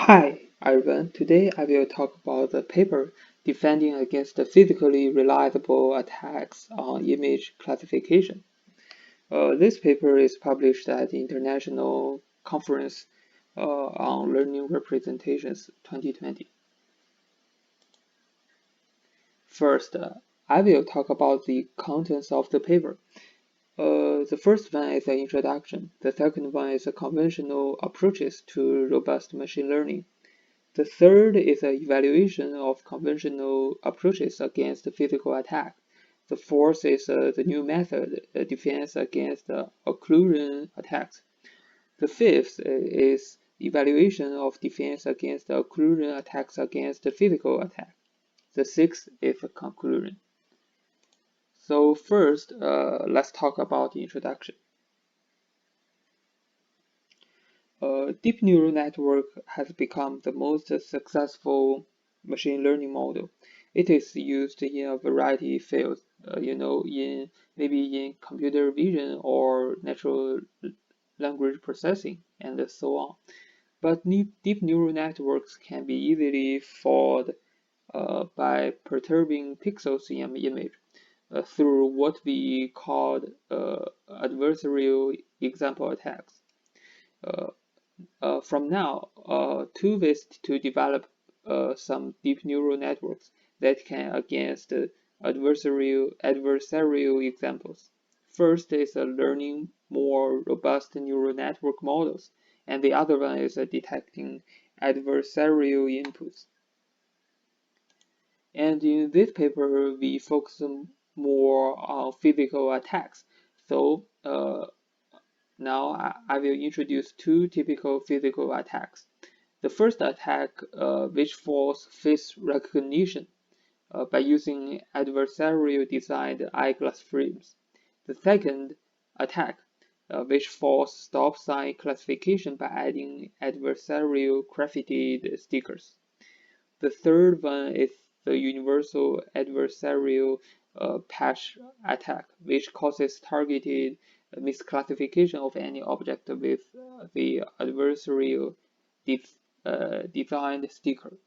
Hi, everyone. Today I will talk about the paper defending against the physically reliable attacks on image classification. This paper is published at the International Conference on Learning Representations 2020. First, I will talk about the contents of the paper. The first one is an introduction. The second one is conventional approaches to robust machine learning. The third is an evaluation of conventional approaches against physical attack. The fourth is the new method, defense against occlusion attacks. The fifth is evaluation of defense against occlusion attacks against physical attack. The sixth is a conclusion. So first, let's talk about the introduction. Deep neural network has become the most successful machine learning model. It is used in a variety of fields, in computer vision or natural language processing, and so on. But deep neural networks can be easily fooled by perturbing pixels in an image through what we call adversarial example attacks. Uh, from now, two ways to develop some deep neural networks that can against adversarial examples. First is learning more robust neural network models, and the other one is detecting adversarial inputs. And in this paper, we focus more on physical attacks. So now I will introduce two typical physical attacks. The first attack, which forces face recognition by using adversarial designed eyeglass frames. The second attack, which forces stop sign classification by adding adversarial graffited stickers. The third one is the universal adversarial patch attack, which causes targeted misclassification of any object with the adversarial designed sticker.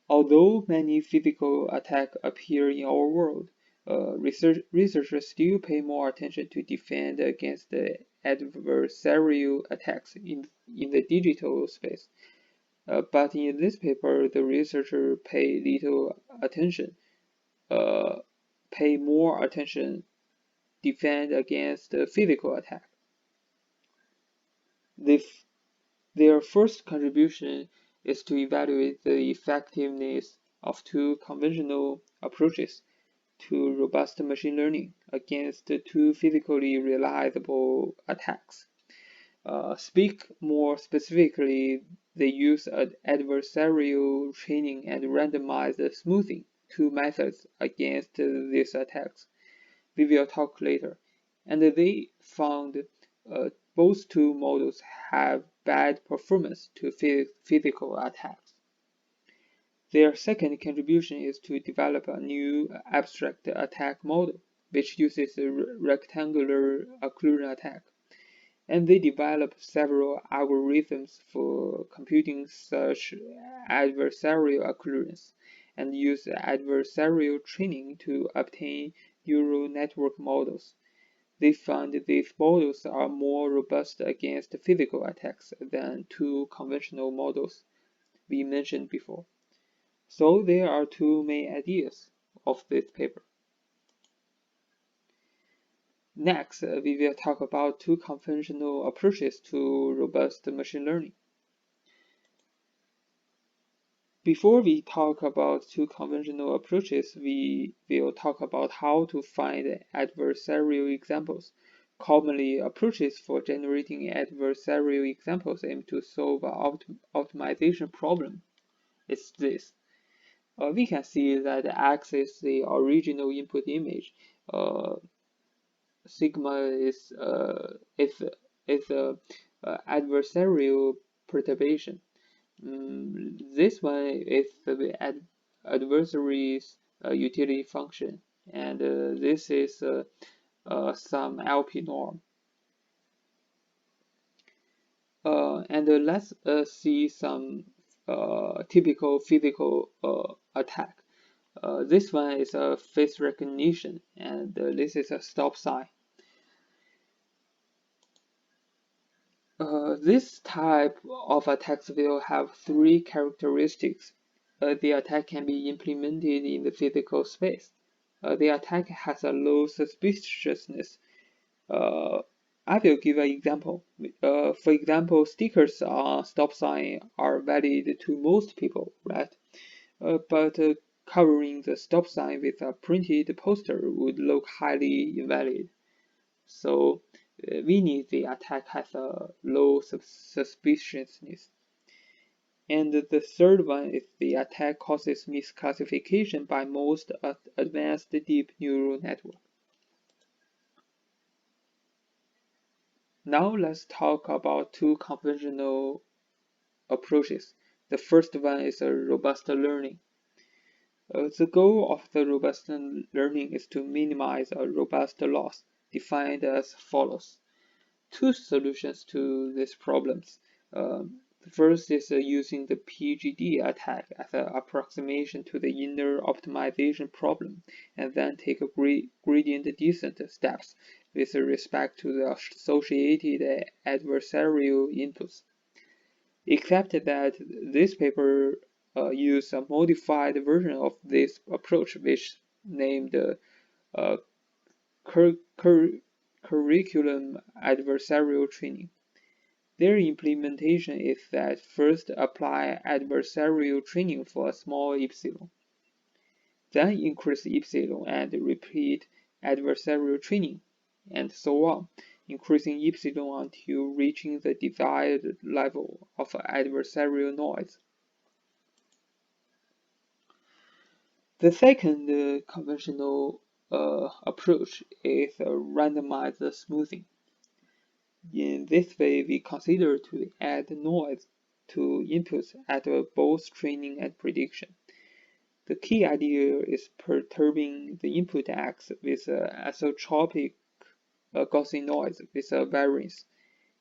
Although many physical attacks appear in our world, researchers still pay more attention to defend against the adversarial attacks in the digital space. But in this paper, the researcher uh, pay more attention defend against the physical attack. This, their first contribution is to evaluate the effectiveness of two conventional approaches to robust machine learning against two physically realizable attacks. Speak more specifically, they use adversarial training and randomized smoothing, two methods against these attacks. We will talk later. And they found both two models have bad performance to physical attacks. Their second contribution is to develop a new abstract attack model, which uses a rectangular occlusion attack. And they developed several algorithms for computing such adversarial occurrence and use adversarial training to obtain neural network models. They found these models are more robust against physical attacks than two conventional models we mentioned before. So there are two main ideas of this paper. Next, we will talk about two conventional approaches to robust machine learning. Before we talk about two conventional approaches, we will talk about how to find adversarial examples. Commonly, approaches for generating adversarial examples aim to solve an optimization problem. It's this. We can see that X is the original input image. Uh, sigma is a adversarial perturbation. This one is the adversary's utility function, and this is some LP norm. Let's see some typical physical attack. This one is a face recognition, and this is a stop sign. This type of attacks will have three characteristics. The attack can be implemented in the physical space. The attack has a low suspiciousness. Uh, I will give an example. For example, stickers on stop sign are valid to most people, right? But covering the stop sign with a printed poster would look highly invalid. So we need the attack has a low suspiciousness. And the third one is the attack causes misclassification by most advanced deep neural network. Now let's talk about two conventional approaches. The first one is a robust learning. The goal of the robust learning is to minimize a robust loss, defined as follows. Two solutions to these problems. The first is using the PGD attack as an approximation to the inner optimization problem, and then take a gradient descent steps with respect to the associated adversarial inputs. Except that this paper used a modified version of this approach, which named uh, curriculum adversarial training. Their implementation is that first apply adversarial training for a small epsilon, then increase epsilon and repeat adversarial training, and so on, increasing epsilon until reaching the desired level of adversarial noise. The second conventional approach is randomized smoothing. In this way, we consider to add noise to inputs at both training and prediction. The key idea is perturbing the input X with an isotropic Gaussian noise with a variance.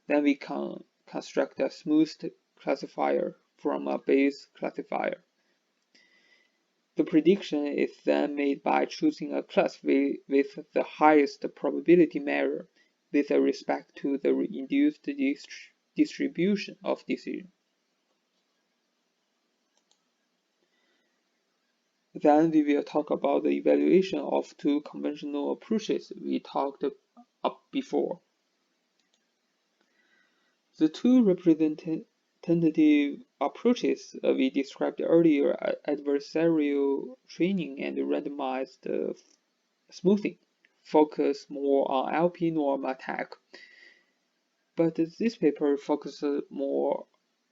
Then we can construct a smoothed classifier from a base classifier. The prediction is then made by choosing a class with the highest probability measure with respect to the induced distribution of decision. Then we will talk about the evaluation of two conventional approaches we talked up before. The two representative approaches we described earlier, adversarial training and randomized smoothing, focus more on LP norm attack. But this paper focuses more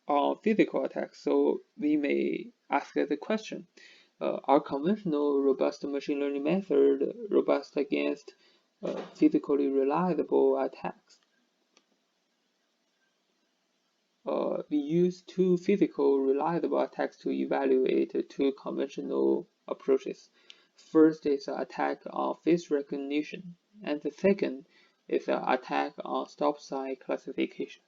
on physical attacks, so we may ask the question, are conventional robust machine learning methods robust against physically reliable attacks? We use two physical reliable attacks to evaluate two conventional approaches. First is an attack on face recognition, and the second is an attack on stop sign classification.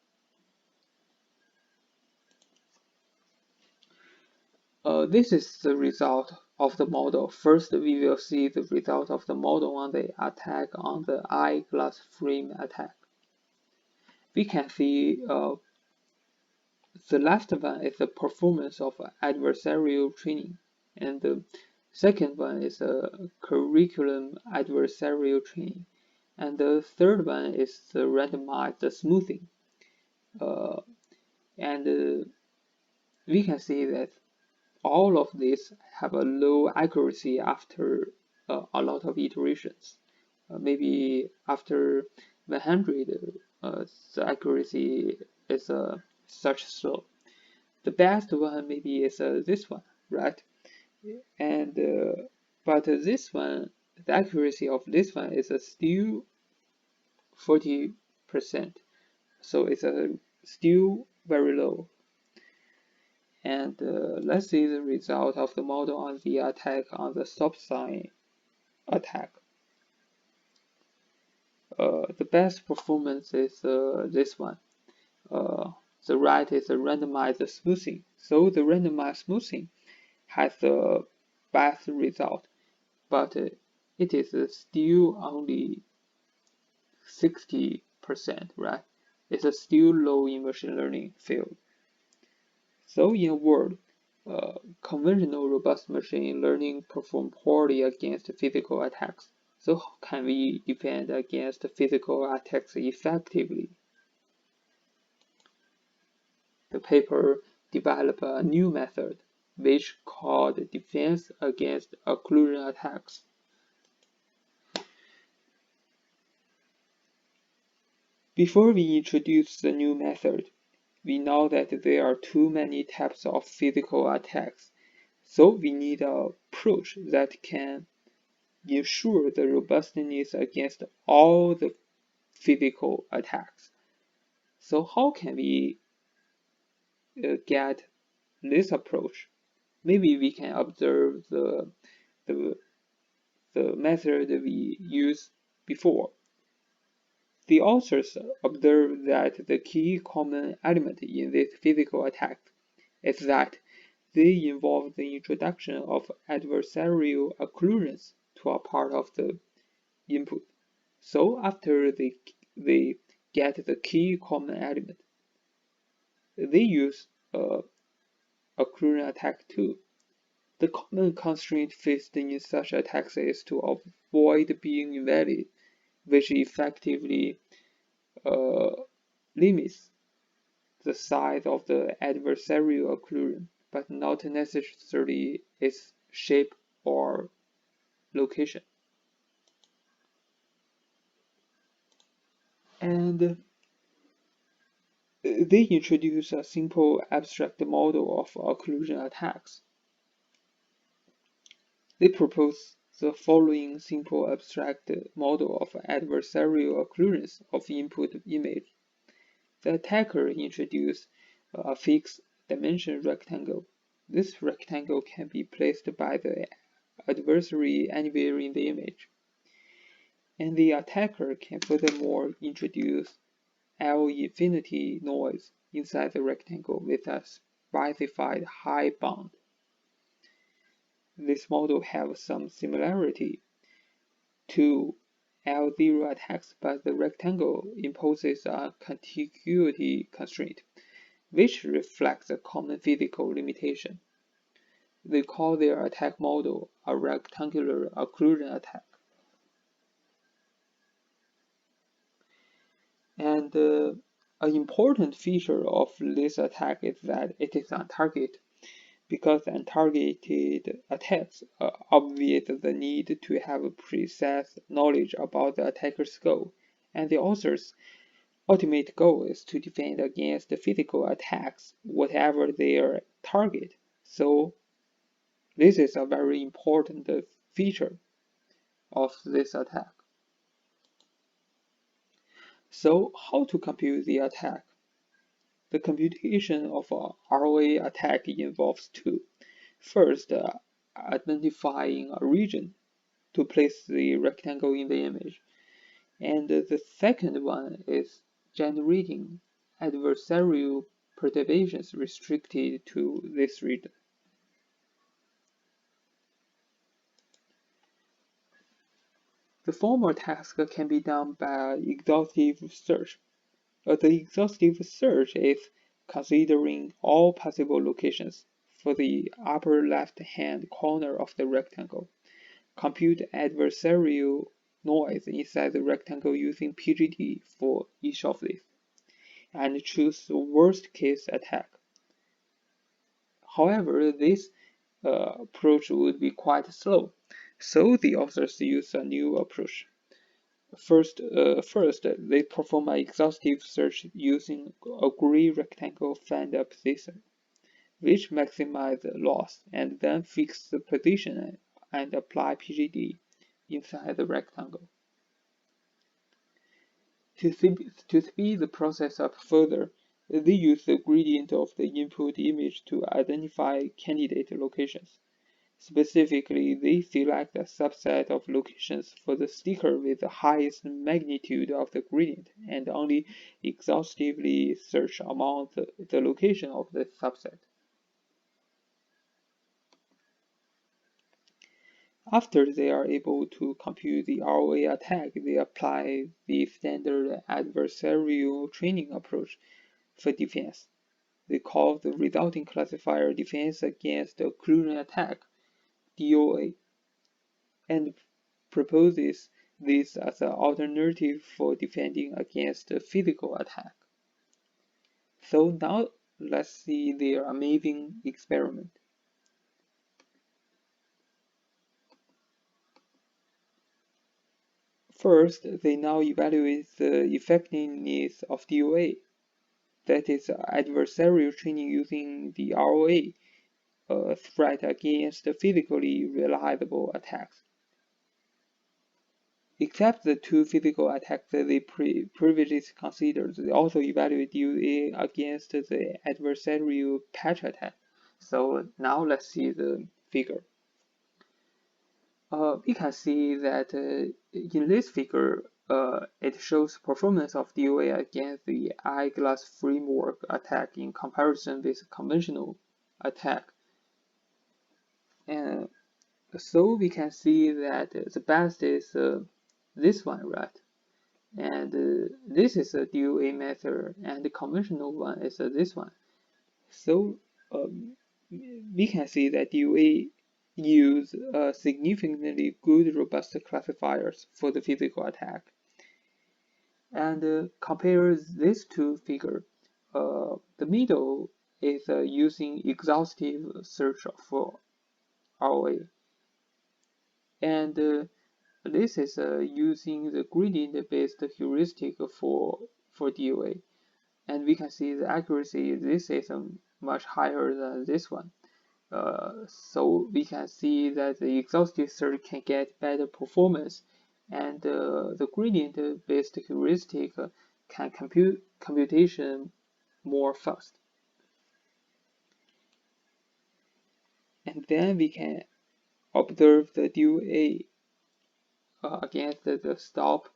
This is the result of the model. First, we will see the result of the model on the attack on the eyeglass frame attack. We can see the last one is the performance of adversarial training, and the second one is a curriculum adversarial training, and the third one is the randomized smoothing. And we can see that all of these have a low accuracy after a lot of iterations. Maybe after 100, the accuracy is such slow. The best one maybe is this one, right? And but this one, the accuracy of this one is still 40%, so it's still very low. And let's see the result of the model on the attack on the stop sign attack. The best performance is this one. The right is a randomized smoothing. So the randomized smoothing has the best result, but it is still only 60%, right? It's still low in machine learning field. So in a word, conventional robust machine learning perform poorly against physical attacks. So how can we defend against physical attacks effectively? The paper developed a new method, which called defense against occlusion attacks. Before we introduce the new method, we know that there are too many types of physical attacks, so we need an approach that can ensure the robustness against all the physical attacks. So how can we get this approach? Maybe we can observe the, the method we used before. The authors observed that the key common element in this physical attack is that they involve the introduction of adversarial occlusions to a part of the input. So after they get the key common element, they use occlusion attack too. The common constraint faced in such attacks is to avoid being invalid, which effectively limits the size of the adversarial occlusion, but not necessarily its shape or location. And they introduce a simple abstract model of occlusion attacks. They propose the following simple abstract model of adversarial occlusions of input image. The attacker introduces a fixed dimension rectangle. This rectangle can be placed by the adversary anywhere in the image. And the attacker can furthermore introduce L infinity noise inside the rectangle with a specified high bound. This model has some similarity to L0 attacks, but the rectangle imposes a contiguity constraint, which reflects a common physical limitation. They call their attack model a rectangular occlusion attack. And an important feature of this attack is that it is on target, because untargeted attacks obviate the need to have precise knowledge about the attacker's goal, and the author's ultimate goal is to defend against physical attacks, whatever their target. So this is a very important feature of this attack. So how to compute the attack? The computation of a ROA attack involves two. First, identifying a region to place the rectangle in the image. And the second one is generating adversarial perturbations restricted to this region. The former task can be done by exhaustive search. The exhaustive search is considering all possible locations for the upper left-hand corner of the rectangle. Compute adversarial noise inside the rectangle using PGD for each of these, and choose the worst-case attack. However, this approach would be quite slow, so the authors use a new approach. First, they perform an exhaustive search using a gray rectangle find position, which maximizes loss, and then fix the position and apply PGD inside the rectangle. To speed the process up further, they use the gradient of the input image to identify candidate locations. Specifically, they select a subset of locations for the sticker with the highest magnitude of the gradient and only exhaustively search among the location of the subset. After they are able to compute the ROA attack, they apply the standard adversarial training approach for defense. They call the resulting classifier defense against occlusion attack, DOA, and proposes this as an alternative for defending against a physical attack. So now let's see their amazing experiment. First, they now evaluate the effectiveness of DOA, that is adversarial training using the ROA, a threat against physically reliable attacks. Except the two physical attacks that they previously considered, they also evaluate DOA against the adversarial patch attack. So now let's see the figure. We can see that in this figure, it shows performance of DOA against the eyeglass framework attack in comparison with conventional attack. And so we can see that the best is this one, right? And this is a DOA method, and the conventional one is this one. So we can see that DOA use significantly good robust classifiers for the physical attack. And compare these two figures. The middle is using exhaustive search for ROA, and this is using the gradient-based heuristic for DOA. And we can see the accuracy, this is much higher than this one. So we can see that the exhaustive search can get better performance, and the gradient-based heuristic can compute computation more fast. And then we can observe the DOA against the stop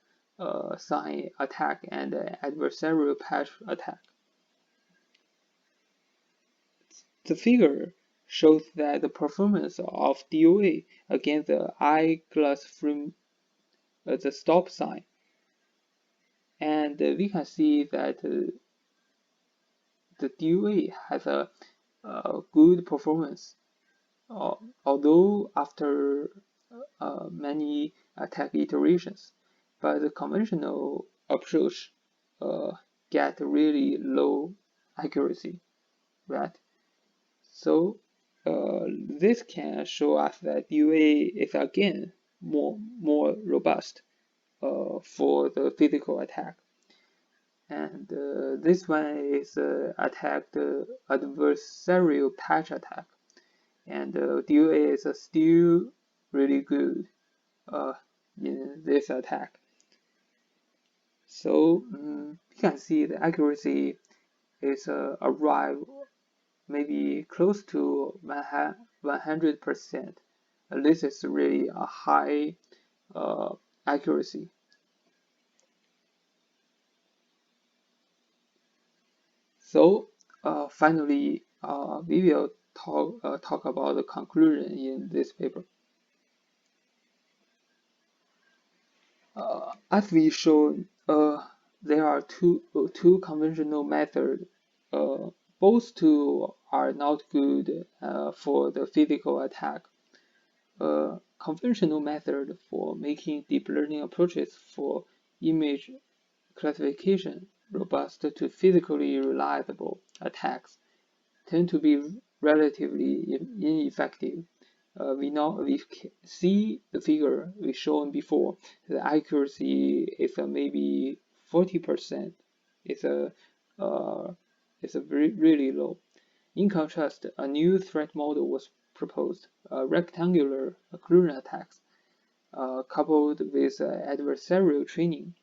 sign attack and adversarial patch attack. The figure shows that the performance of DOA against the eyeglass frame, the stop sign, and we can see that the DOA has a good performance, although after many attack iterations, but the conventional approach get really low accuracy, right? So this can show us that DOA is again more robust for the physical attack. And this one is attack the adversarial patch attack, and DOA is still really good in this attack. So you can see the accuracy is arrive maybe close to 100%. This is really a high accuracy. So finally, we will talk about the conclusion in this paper. As we showed, there are two conventional methods. Both two are not good for the physical attack. Conventional method for making deep learning approaches for image classification robust to physically reliable attacks tend to be relatively ineffective. We see the figure we shown before. The accuracy is maybe 40%. It's really low. In contrast, a new threat model was proposed: rectangular occlusion attacks, coupled with adversarial training,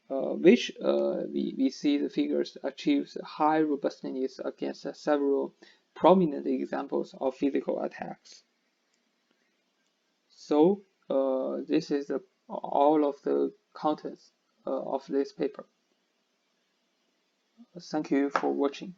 which we see the figures achieves high robustness against several prominent examples of physical attacks. So this is all of the contents of this paper. Thank you for watching.